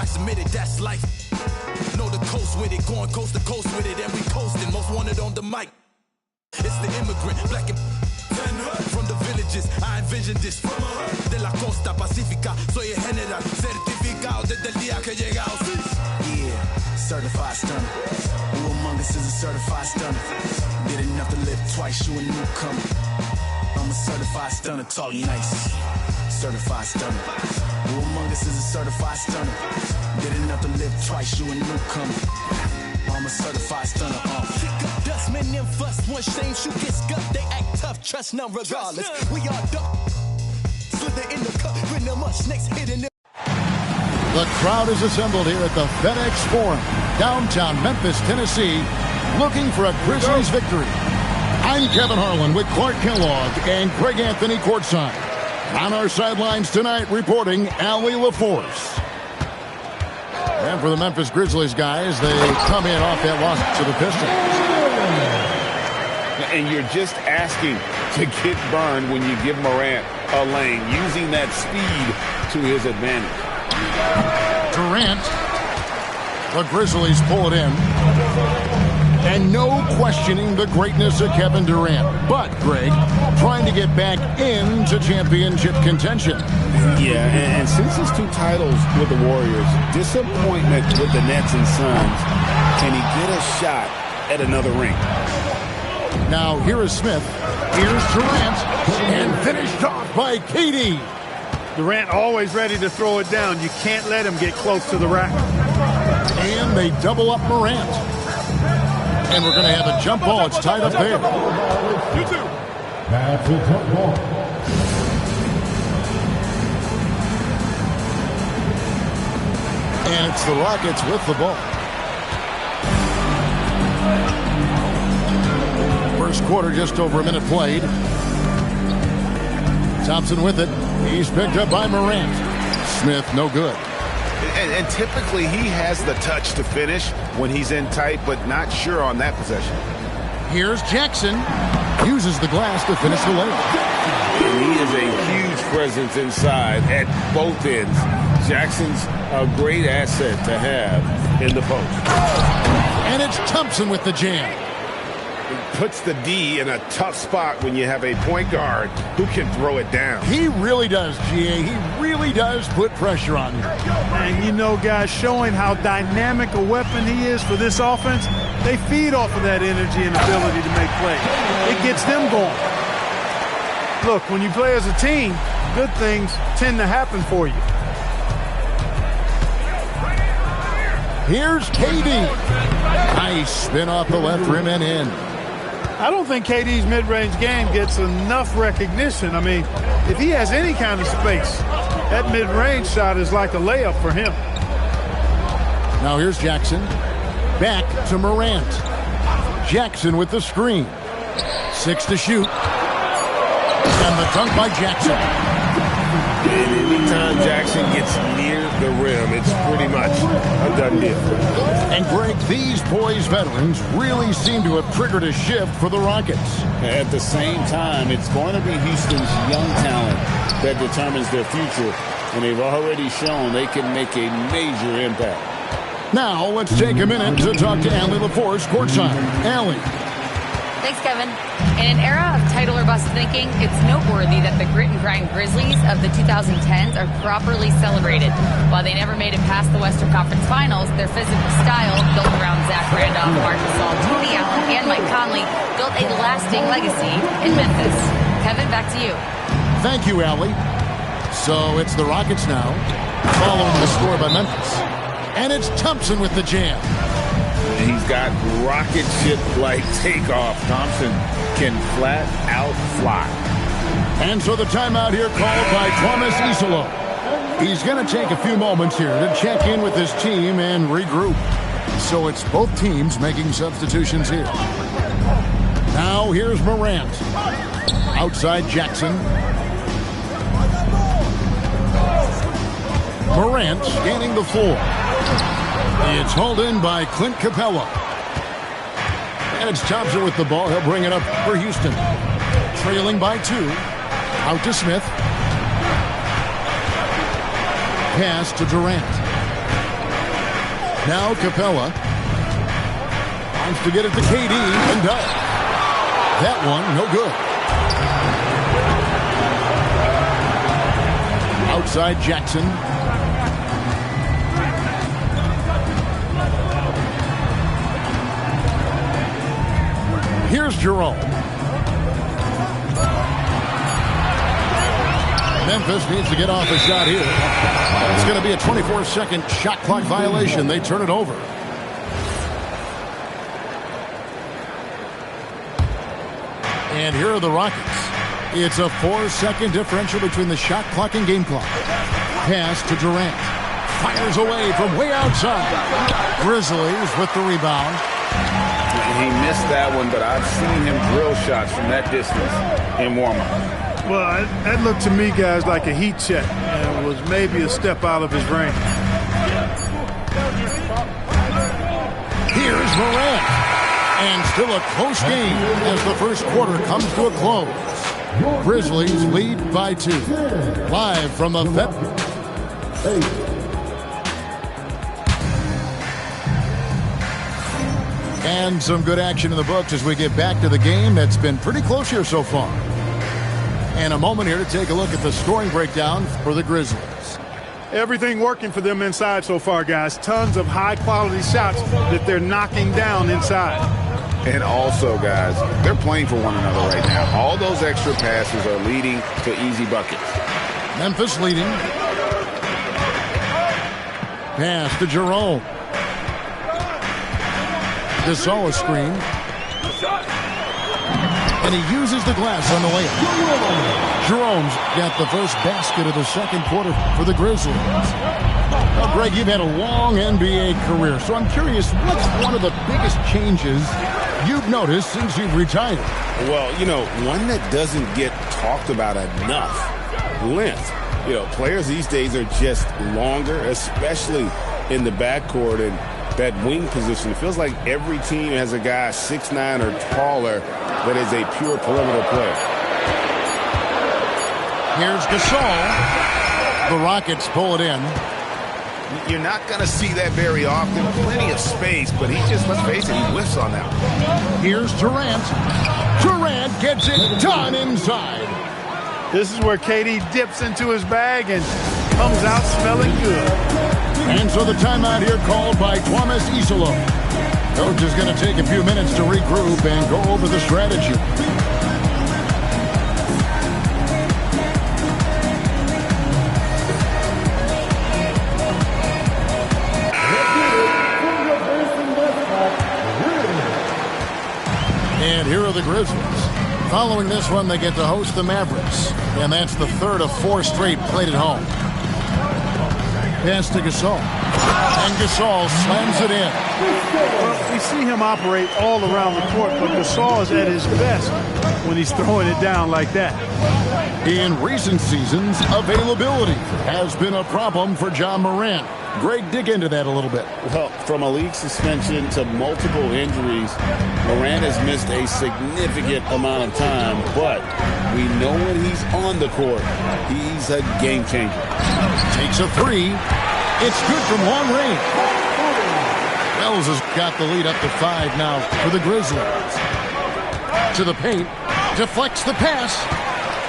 I submitted, that's life. Know the coast with it, going coast to coast with it, and we coasting. Most wanted on the mic. It's the immigrant, black and from the villages. I envisioned this from de la costa pacífica. Soy el general, certificado desde el día que he llegado. Yeah, certified stunner. Who among us is a certified stunner? Did enough to live twice, you a newcomer. I'm a certified stunner, talk nice. Certified stunner. Who among us is a certified stunner? Did enough to live twice, you a newcomer. I'm a certified stunner. Kick up dust, men them fuss. One shame, shoot get scuffed. They act tough, trust none regardless. We are duck. Slither in the cup, when the much snakes hidden. The crowd is assembled here at the FedEx Forum, downtown Memphis, Tennessee, looking for a Grizzlies victory. I'm Kevin Harlan with Clark Kellogg and Greg Anthony courtside. On our sidelines tonight, reporting Allie LaForce. And for the Memphis Grizzlies guys, they come in off that loss to the Pistons. And you're just asking to get burned when you give Morant a lane, using that speed to his advantage. Durant. The Grizzlies pull it in. And no questioning the greatness of Kevin Durant. But, Greg, trying to get back into championship contention. Yeah, and since his 2 titles with the Warriors, disappointment with the Nets and Suns, can he get a shot at another ring? Now, here is Smith. Here's Durant. And finished off by KD. Durant always ready to throw it down. You can't let him get close to the rack. And they double up Morant. And we're going to have a jump ball. It's tied up there. You too. That's a jump ball. And it's the Rockets with the ball. First quarter, just over a minute played. Thompson with it. He's picked up by Morant. Smith, no good. And typically he has the touch to finish when he's in tight, but not sure on that possession. Here's Jackson. Uses the glass to finish the layup. And he is a huge presence inside at both ends. Jackson's a great asset to have in the post. And it's Thompson with the jam. Puts the D in a tough spot when you have a point guard who can throw it down. He really does, GA. He really does put pressure on you. And you know, guys, showing how dynamic a weapon he is for this offense, they feed off of that energy and ability to make plays. It gets them going. Look, when you play as a team, good things tend to happen for you. Here's KD. Nice spin off the left rim and in. I don't think KD's mid-range game gets enough recognition. I mean, if he has any kind of space, that mid-range shot is like a layup for him. Now here's Jackson. Back to Morant. Jackson with the screen. 6 to shoot. And the dunk by Jackson. And anytime Jackson gets near the rim, it's pretty much a done deal. And Greg, these boys veterans really seem to have triggered a shift for the Rockets. At the same time, it's going to be Houston's young talent that determines their future. And they've already shown they can make a major impact. Now, let's take a minute to talk to Allie LaForce courtside. Allie. Thanks, Kevin. In an era of title or bust thinking, it's noteworthy that the grit and grind Grizzlies of the 2010s are properly celebrated. While they never made it past the Western Conference Finals, their physical style, built around Zach Randolph, Marc Gasol, Tony Allen, and Mike Conley, built a lasting legacy in Memphis. Kevin, back to you. Thank you, Allie. So it's the Rockets now, following the score by Memphis. And it's Thompson with the jam. He's got rocket ship-like takeoff. Thompson can flat out fly. And so the timeout here called by Thomas Isolo. He's going to take a few moments here to check in with his team and regroup. So it's both teams making substitutions here. Now here's Morant. Outside Jackson. Morant scanning the floor. It's hauled in by Clint Capella. And it's Thompson with the ball. He'll bring it up for Houston. Trailing by 2. Out to Smith. Pass to Durant. Now Capella wants to get it to KD and does. That one, no good. Outside Jackson. Here's Jerome. Memphis needs to get off a shot here. It's going to be a 24-second shot clock violation. They turn it over. And here are the Rockets. It's a 4-second differential between the shot clock and game clock. Pass to Durant. Fires away from way outside. Grizzlies with the rebound. He missed that one, but I've seen him drill shots from that distance in warm-up. Well, that looked to me, guys, like a heat check, and was maybe a step out of his range. Here's Morant. And still a close game as the first quarter comes to a close. Grizzlies lead by 2. Live from the Vet. And some good action in the books as we get back to the game that's been pretty close here so far. And a moment here to take a look at the scoring breakdown for the Grizzlies. Everything working for them inside so far, guys. Tons of high-quality shots that they're knocking down inside. And also, guys, they're playing for one another right now. All those extra passes are leading to easy buckets. Memphis leading. Pass to Jerome. Gasol a screen. And he uses the glass on the layup. Jerome's got the first basket of the second quarter for the Grizzlies. Well, Greg, you've had a long NBA career, so I'm curious, what's one of the biggest changes you've noticed since you've retired? Well, you know, one that doesn't get talked about enough, length. You know, players these days are just longer, especially in the backcourt and that wing position. It feels like every team has a guy 6'9" or taller that is a pure perimeter player. Here's Gasol. The Rockets pull it in. You're not going to see that very often. Plenty of space, but he just, let's face it, he whiffs on that one. Here's Durant. Durant gets it done inside. This is where KD dips into his bag and comes out smelling good. And so the timeout here called by Thomas Isolo. Coach is going to take a few minutes to regroup and go over the strategy. And here are the Grizzlies. Following this one, they get to host the Mavericks. And that's the third of 4 straight played at home. Pass to Gasol. And Gasol slams it in. Well, we see him operate all around the court, but Gasol is at his best when he's throwing it down like that. In recent seasons, availability has been a problem for John Morant. Greg, dig into that a little bit. Well, from a league suspension to multiple injuries, Morant has missed a significant amount of time, but we know when he's on the court, he's a game changer. Takes a 3. It's good from long range. Wells has got the lead up to 5 now for the Grizzlies. To the paint, deflects the pass.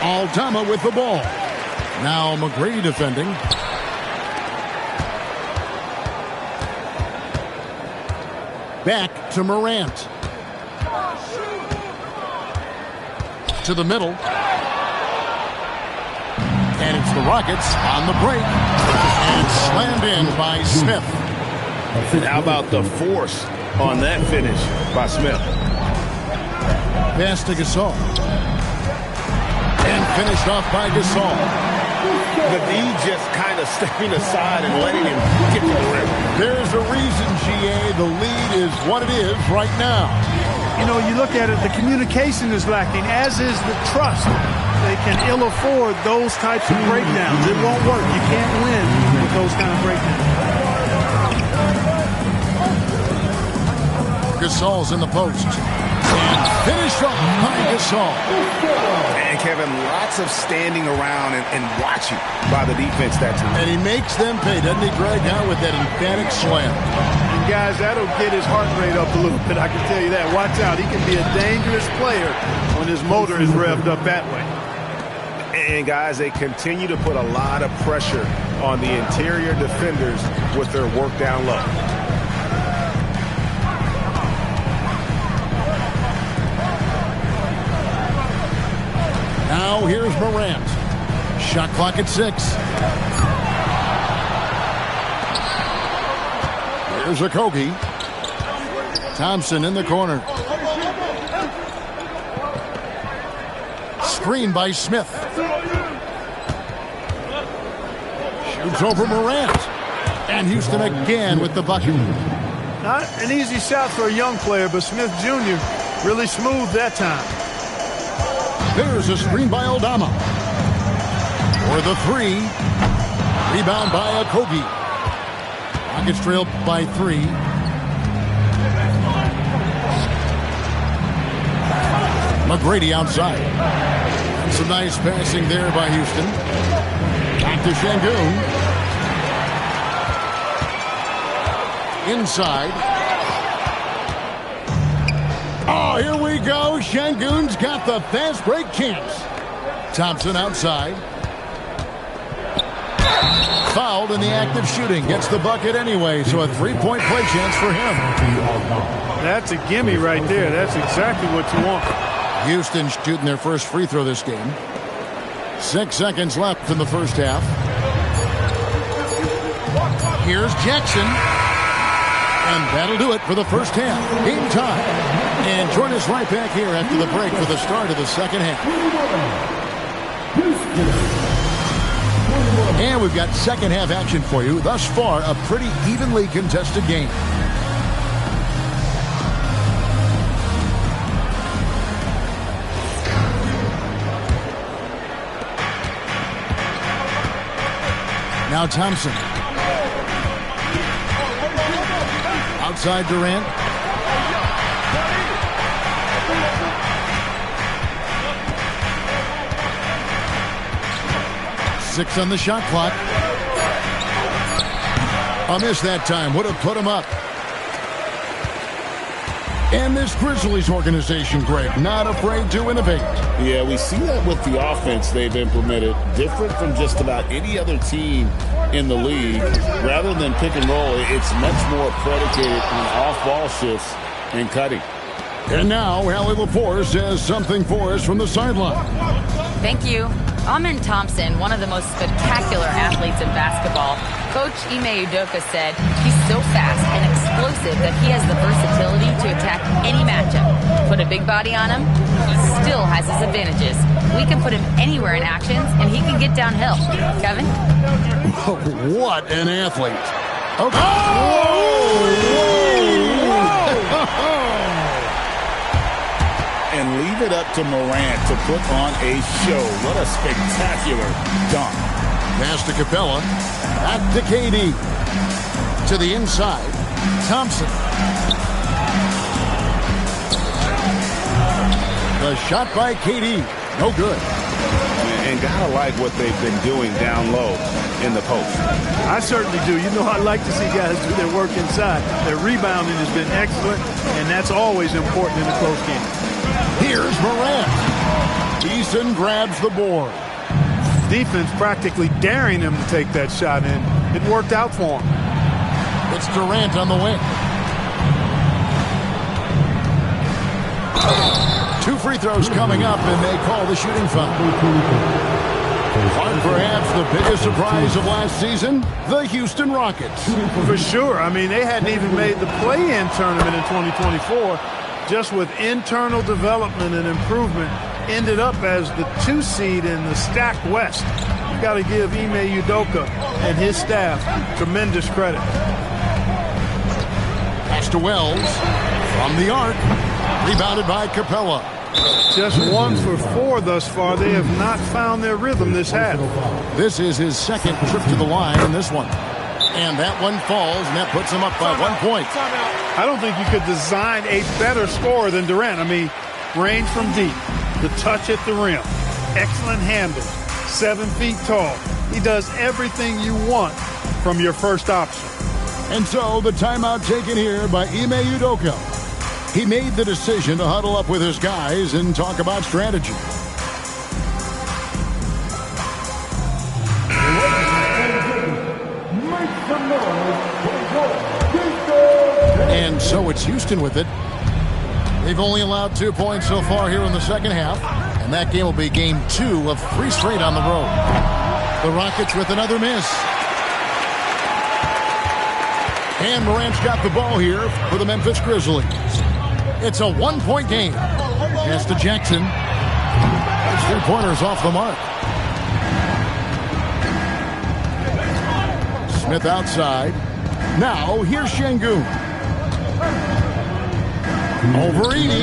Aldama with the ball. Now McGrady defending. Back to Morant. To the middle. And it's the Rockets on the break. And slammed in by Smith. How about the force on that finish by Smith? Pass to Gasol. And finished off by Gasol. But he just kind of stepping aside and letting him get to the rim. There's a reason, GA, the lead is what it is right now. You know, you look at it, the communication is lacking, as is the trust. They can ill afford those types of breakdowns. It won't work. You can't win with those kind of breakdowns. Gasol's in the post. And Finished off by Gasol. And Kevin, lots of standing around and watching by the defense that time. And he makes them pay, doesn't he, Greg? Now with that emphatic slam. And guys, that'll get his heart rate up a little bit, I can tell you that. Watch out, he can be a dangerous player when his motor is revved up that way. And guys, they continue to put a lot of pressure on the interior defenders with their work down low. Now here's Morant. Shot clock at 6. Here's Okogie. Thompson in the corner. Screen by Smith. Shoots over Morant. And Houston again with the bucket. Not an easy shot for a young player, but Smith Jr. really smooth that time. There's a screen by Aldama. For the 3. Rebound by Okogie. Rockets trail by 3. McGrady outside. Some nice passing there by Houston. Back to Şengün. Inside. Oh, here we go. Şengün's got the fast break chance. Thompson outside. Fouled in the act of shooting. Gets the bucket anyway, so a 3-point play chance for him. That's a gimme right there. That's exactly what you want. Houston shooting their first free throw this game. 6 seconds left in the first half. Here's Jackson. And that'll do it for the first half. Game time. And join us right back here after the break for the start of the second half. And we've got second half action for you. Thus far, a pretty evenly contested game. Now Thompson. Outside Durant. Six on the shot clock. A miss that time. Would have put him up. And this Grizzlies organization, Greg, not afraid to innovate. Yeah, we see that with the offense they've implemented. Different from just about any other team in the league. Rather than pick and roll, it's much more predicated on off-ball shifts and cutting. And now, Allie Lepore says something for us from the sideline. Thank you. Amen Thompson, one of the most spectacular athletes in basketball. Coach Ime Udoka said he's so fast and explosive that he has the versatility to attack any matchup. Put a big body on him, he still has his advantages. We can put him anywhere in actions, and he can get downhill. Kevin? What an athlete. Okay. And leave it up to Morant to put on a show. What a spectacular dunk. Pass to Capella. Back to KD. To the inside. Thompson. The shot by KD. No good. And gotta like what they've been doing down low in the post. I certainly do. You know, I like to see guys do their work inside. Their rebounding has been excellent, and that's always important in a close game. Here's Morant. Eason grabs the board. Defense practically daring him to take that shot, and it worked out for him. It's Durant on the wing. 2 free throws coming up, and they call the shooting foul. And perhaps the biggest surprise of last season, the Houston Rockets. For sure. I mean, they hadn't even made the play-in tournament in 2024. Just with internal development and improvement, ended up as the 2 seed in the stacked West. You got to give Ime Udoka and his staff tremendous credit. Pass to Wells from the arc. Rebounded by Capella. Just 1 for 4 thus far. They have not found their rhythm this half. This is his second trip to the line in this one. And that one falls, and that puts him up by 1 point. I don't think you could design a better scorer than Durant. I mean, Range from deep. The touch at the rim. Excellent handle. 7 feet tall. He does everything you want from your first option. And so the timeout taken here by Ime Udoka. He made the decision to huddle up with his guys and talk about strategy. And so it's Houston with it. They've only allowed 2 points so far here in the second half. And that game will be game 2 of 3 straight on the road. The Rockets with another miss. And Morant's got the ball here for the Memphis Grizzlies. It's a 1-point game. Pass to Jackson. His 3-pointers off the mark. Smith outside. Now here's Şengün. Over Edey.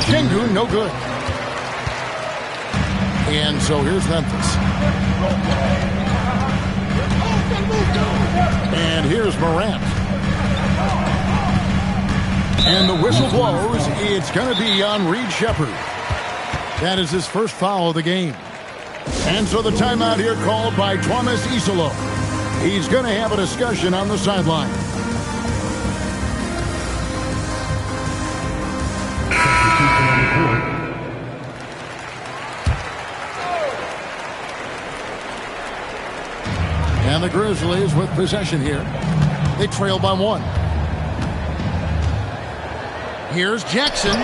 Şengün no good. And so here's Memphis. And here's Morant. And the whistle blows. It's going to be on Reed Sheppard. That is his first foul of the game. And so the timeout here called by Thomas Isolo. He's going to have a discussion on the sideline. And the Grizzlies with possession here. They trail by 1. Here's Jackson.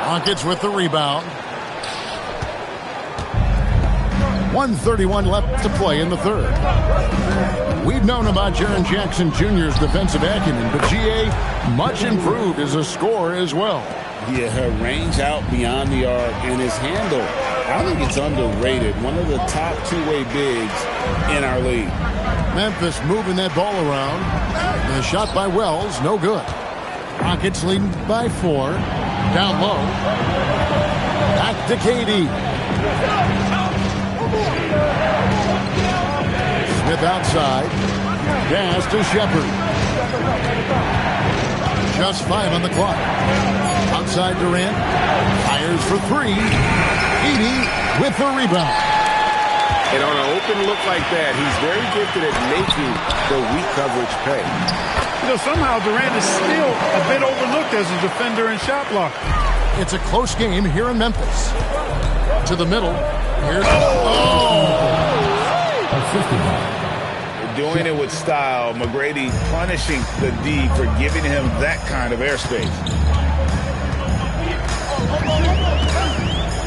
Rockets with the rebound. 1:31 left to play in the third. We've known about Jaren Jackson Jr.'s defensive acumen, but GA much improved as a scorer as well. Yeah, her range out beyond the arc and his handle, I think it's underrated. One of the top two-way bigs in our league. Memphis moving that ball around. The shot by Wells, no good. Rockets leading by 4. Down low. Back to KD. Smith outside. Pass to Sheppard. Just 5 on the clock. Outside Durant. Fires for 3. Edey with the rebound. And on an open look like that, he's very gifted at making the weak coverage pay. You know, somehow Durant is still a bit overlooked as a defender and shot blocker. It's a close game here in Memphis. To the middle. Here's... Doing it with style. McGrady punishing the D for giving him that kind of airspace.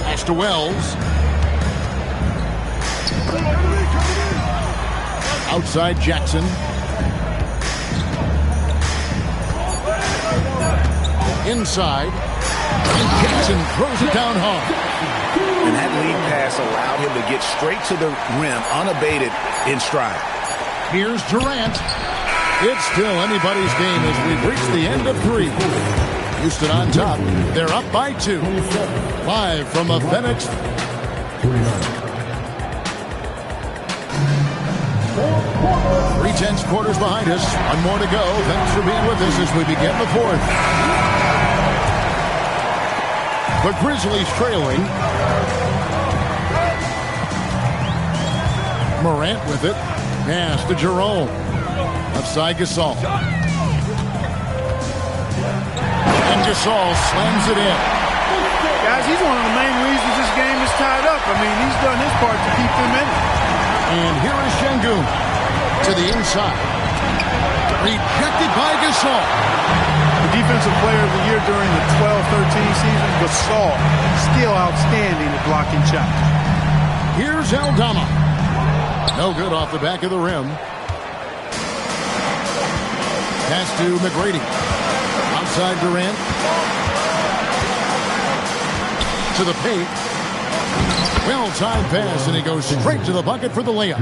Pass to Wells. Outside Jackson. Inside. And Jackson throws it down hard. And that lead pass allowed him to get straight to the rim unabated in stride. Here's Durant. It's still anybody's game as we've reached the end of 3. Houston on top. They're up by 2. Live from the FedEx. 3/10 quarters behind us. 1 more to go. Thanks for being with us as we begin the 4th. The Grizzlies trailing. Morant with it. Pass to Jerome. Upside Gasol. And Gasol slams it in. Guys, he's one of the main reasons this game is tied up. I mean, he's done his part to keep them in it. And here is Şengün to the inside. Rejected by Gasol. The defensive player of the year during the 12-13 season, Gasol, still outstanding at blocking shots. Here's Aldama. No good off the back of the rim. Pass to McGrady. Outside Durant. To the paint. Well-timed pass, and he goes straight to the bucket for the layup.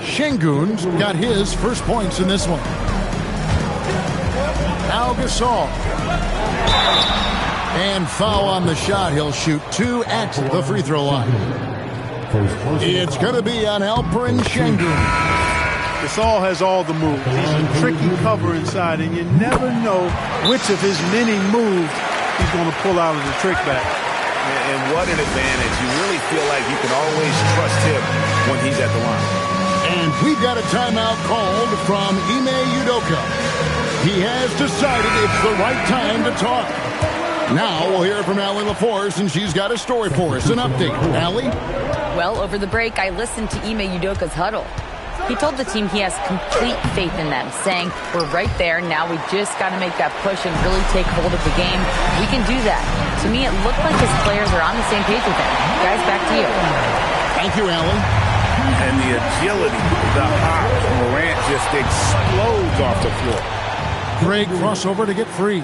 Şengün's got his first points in this one. Now Gasol. And foul on the shot. He'll shoot 2 at the free throw line. It's going to be on Alperen Şengün. Gasol has all the moves. He's a tricky cover inside, and you never know which of his many moves he's going to pull out of the trick back. And what an advantage. You really feel like you can always trust him when he's at the line. And we've got a timeout called from Ime Udoka. He has decided it's the right time to talk. Now we'll hear from Allie LaForce, and she's got a story for us, an update. Allie? Well, over the break, I listened to Ime Udoka's huddle. He told the team he has complete faith in them, saying, we're right there, now we just got to make that push and really take hold of the game. We can do that. To me, it looked like his players are on the same page with him. Guys, back to you. Thank you, Allie. And the agility, the hop, Morant just explodes off the floor. Great crossover to get free.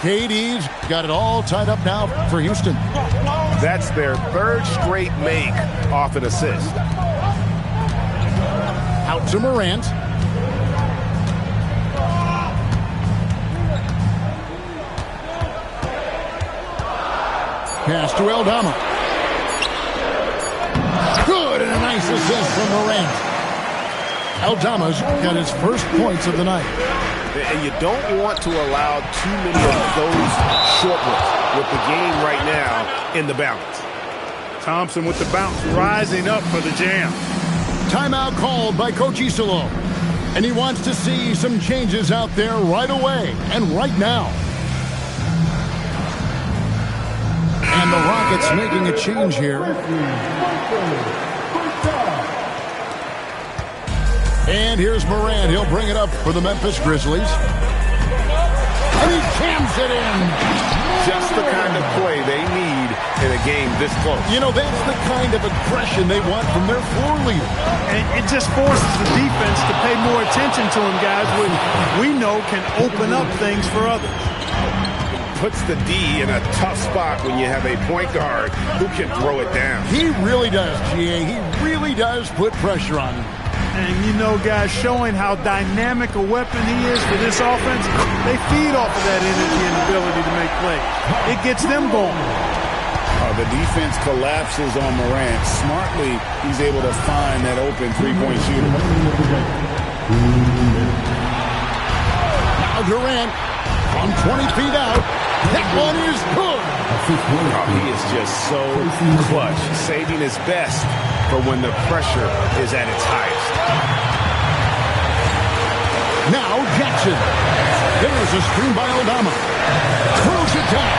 KD's got it all tied up now for Houston. That's their third straight make off an assist. Out to Morant. Pass to Aldama. Good, and a nice assist from Morant. Aldama's got his first points of the night. And you don't want to allow too many of those short ones with the game right now in the balance. Thompson with the bounce, rising up for the jam. Timeout called by Coach Isolo. And he wants to see some changes out there right away and right now. And the Rockets making a change here. And here's Morant. He'll bring it up for the Memphis Grizzlies. And he jams it in. Just the kind of play they need in a game this close. You know, that's the kind of aggression they want from their floor leader. And it just forces the defense to pay more attention to him, guys, which we know can open up things for others. Puts the D in a tough spot when you have a point guard who can throw it down. He really does, GA. He really does put pressure on him. And, you know, guys, showing how dynamic a weapon he is for this offense, they feed off of that energy and ability to make plays. It gets them going. The defense collapses on Morant. Smartly, he's able to find that open three-point shooter. Now Durant from 20 feet out. That one is good. He is just so clutch, saving his best for when the pressure is at its highest. Now Jackson. There's a screen by Aldama. Throws it down.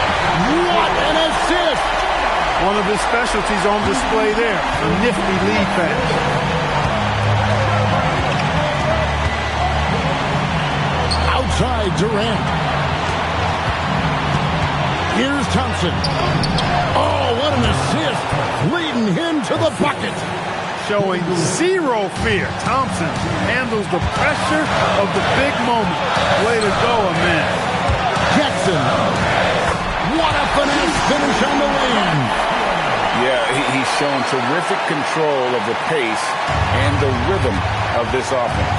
What an assist! One of his specialties on display there. A nifty lead pass. Outside Durant. Here's Thompson. Oh, what an assist. Leading him to the bucket. Showing zero fear. Thompson handles the pressure of the big moment. Way to go, man. Jackson. What a finesse finish on the lane. Yeah, he's shown terrific control of the pace and the rhythm of this offense.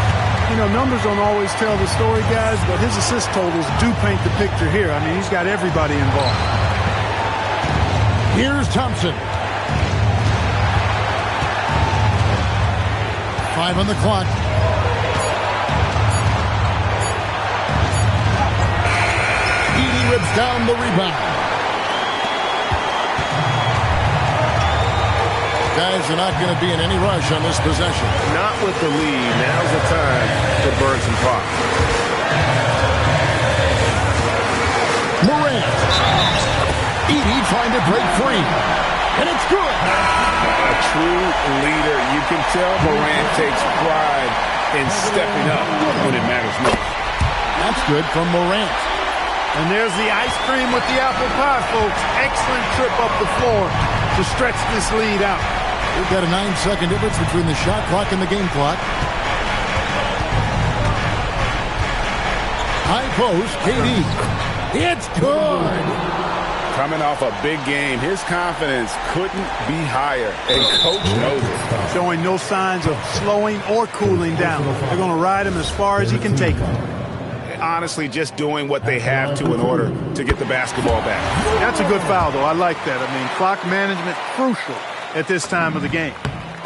You know, numbers don't always tell the story, guys, but his assist totals do paint the picture here. I mean, he's got everybody involved. Here's Thompson. 5 on the clock. Edey rips down the rebound. Guys are not going to be in any rush on this possession. Not with the lead. Now's the time to burn some clock. Morant. Edey trying to break free. And it's good. A true leader. You can tell Morant takes pride in stepping up when it matters most. That's good from Morant. And there's the ice cream with the apple pie, folks. Excellent trip up the floor to stretch this lead out. We've got a 9-second difference between the shot clock and the game clock. High post, KD. It's good. Coming off a big game, his confidence couldn't be higher, and Coach knows it. Showing no signs of slowing or cooling down. They're going to ride him as far as he can take him. Honestly, just doing what they have to in order to get the basketball back. That's a good foul, though. I like that. I mean, clock management crucial at this time of the game.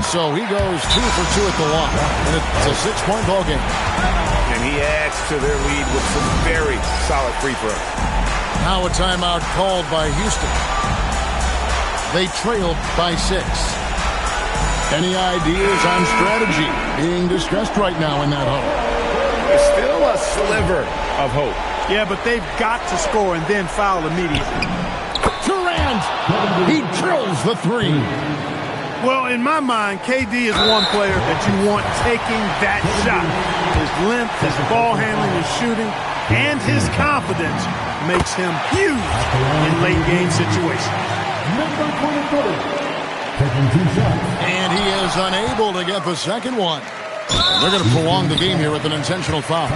So he goes 2 for 2 at the line, and it's a 6-point ball game. And he adds to their lead with some very solid free throws. Now a timeout called by Houston. They trail by 6. Any ideas on strategy? Being discussed right now in that huddle. There's still a sliver of hope. Yeah, but they've got to score and then foul immediately. Durant! He drills the 3. Well, in my mind, KD is one player that you want taking that shot. His length, his ball handling, his shooting, and his confidence makes him huge in late-game situations. Number 23, taking 2 shots. And he is unable to get the second one. They're going to prolong the game here with an intentional foul.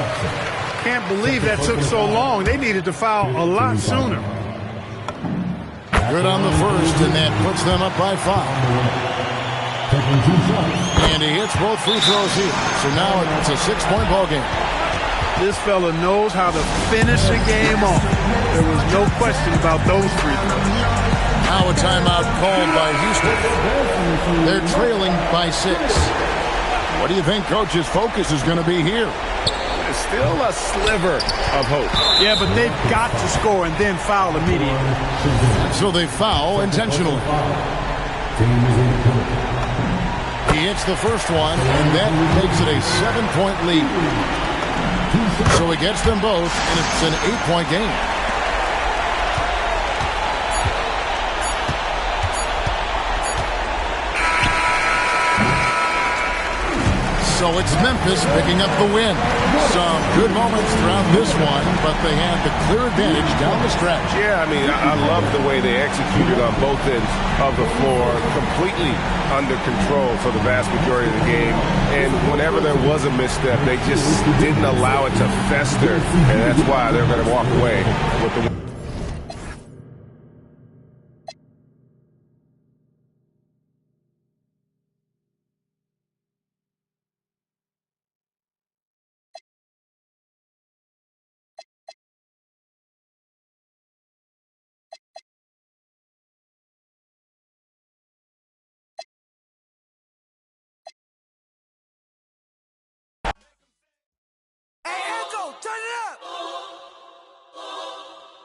Can't believe that took so long. They needed to foul a lot sooner. Good on the first, and that puts them up by 5. Taking 2 shots. And he hits both free throws here. So now it's a 6-point ball game. This fella knows how to finish a game off. There was no question about those free throws. Now a timeout called by Houston. They're trailing by 6. What do you think Coach's focus is going to be here? There's still a sliver of hope. Yeah, but they've got to score and then foul immediately. So they foul intentionally. He hits the first one, and that makes it a 7-point lead. So he gets them both, and it's an 8-point game. So it's Memphis picking up the win. Some good moments throughout this one, but they had the clear advantage down the stretch. Yeah, I mean, I love the way they executed on both ends of the floor, completely under control for the vast majority of the game. And whenever there was a misstep, they just didn't allow it to fester, and that's why they're going to walk away with the win.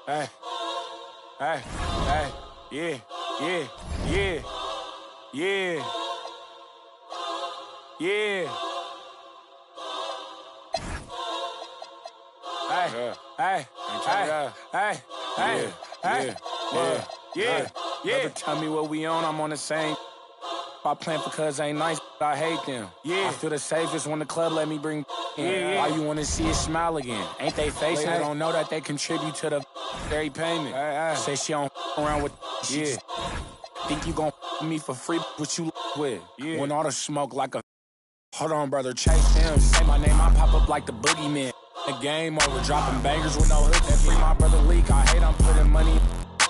Hey, hey, hey, yeah, yeah, yeah, yeah, yeah. Hey, hey, hey, hey, hey, yeah, yeah. Tell me what we on, I'm on the same. I plan for cuz ain't nice, but I hate them. Yeah. I feel the safest when the club let me bring in. Why you wanna see it smile again? Ain't they facing? They don't know that they contribute to the very payment. Say she don't around with shit. Think you gon' me for free, what you with? Yeah. When all the smoke like a hold on, brother, chase him. Say my name, I pop up like the boogeyman. The game over, dropping bangers with no hooks. And free my brother Leak. I hate I'm putting money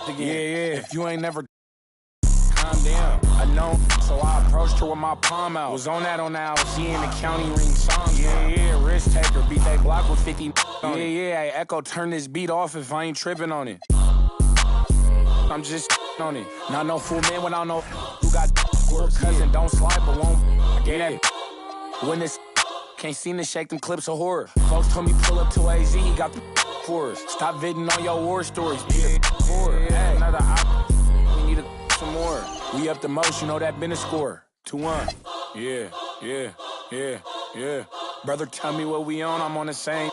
again. Yeah. If you ain't never calm down, I know. So I approached her with my palm out. Was on that she in the county ring song. Yeah, risk taker, beat that block with 50 on it. Yeah, hey, Echo, turn this beat off if I ain't tripping on it. I'm just on it. Not no fool man when I know who got cousin, don't slide, but won't. I gave that when this can't seem to shake them clips of horror. Folks told me pull up to AZ, he got the for us. Stop viding on your war stories. Hey, another op. We need some more. We up the most, you know that been a score. 2-1. Yeah. Brother, tell me what we on, I'm on the same.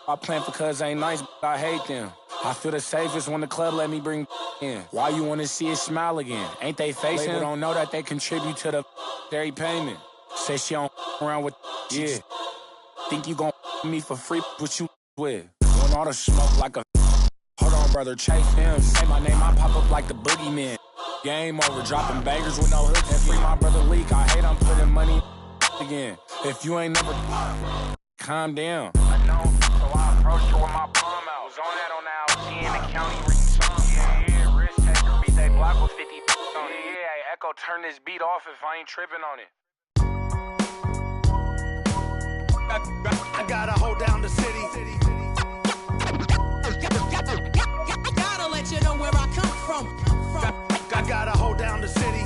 I plan for cuz ain't nice, but I hate them. I feel the safest when the club let me bring in. Why you wanna see it smile again? Ain't they facing? They don't know that they contribute to the very payment. Say she don't around with Think you gon' me for free, what you with? When all the smoke like a hold on, brother, chase him. Say my name, I pop up like the boogeyman. Game over, dropping bangers with no hooks. And free my brother Leak. I hate I'm putting money again. If you ain't never calm down. I know, so I approached her with my palm out. Was on that she in the county ring song. Yeah, risk taker, beat that block with 50 on it. Yeah, hey, Echo, turn this beat off if I ain't tripping on it. I gotta hold down the city. Gotta let you know where I come from. I gotta hold down the city.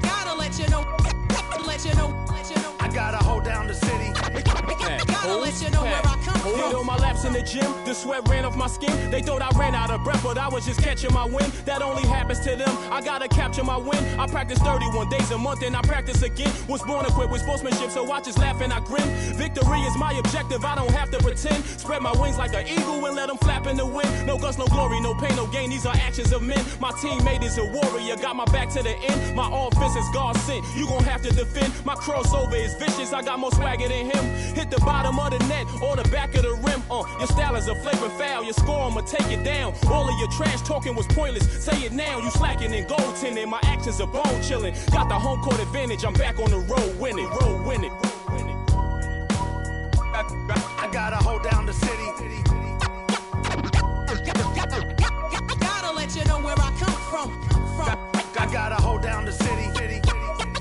Gotta let you know. I gotta hold down the city. Gotta let you know where I come from. Hit on my laps in the gym, the sweat ran off my skin. They thought I ran out of breath, but I was just catching my wind. That only happens to them. I gotta capture my win. I practice 31 days a month and I practice again. Was born equipped with sportsmanship, so I just laugh and I grin. Victory is my objective, I don't have to pretend. Spread my wings like an eagle and let them flap in the wind. No guts, no glory, no pain, no gain. These are actions of men. My teammate is a warrior, got my back to the end. My offense is God sent. You gon' have to defend. My crossover is vicious, I got more swagger than him. Hit the bottom of the net or the back of the rim. Your style is a flagrant foul. Your score, I'ma take it down. All of your trash talking was pointless. Say it now, you slacking in goaltending. My actions are bone chilling. Got the home court advantage. I'm back on the road winning. Road winning. I gotta hold down the city. Gotta let you know where I come from. I gotta hold down the city.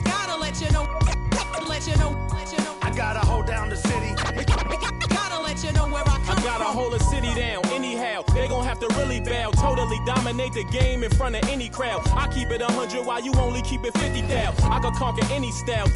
Gotta let you know. I gotta hold down the city. Gotta let you know where I come from. I gotta hold a city down anyhow. They gon' have to really bow. Totally dominate the game in front of any crowd. I keep it 100 while you only keep it 50 thou. I could conquer any style.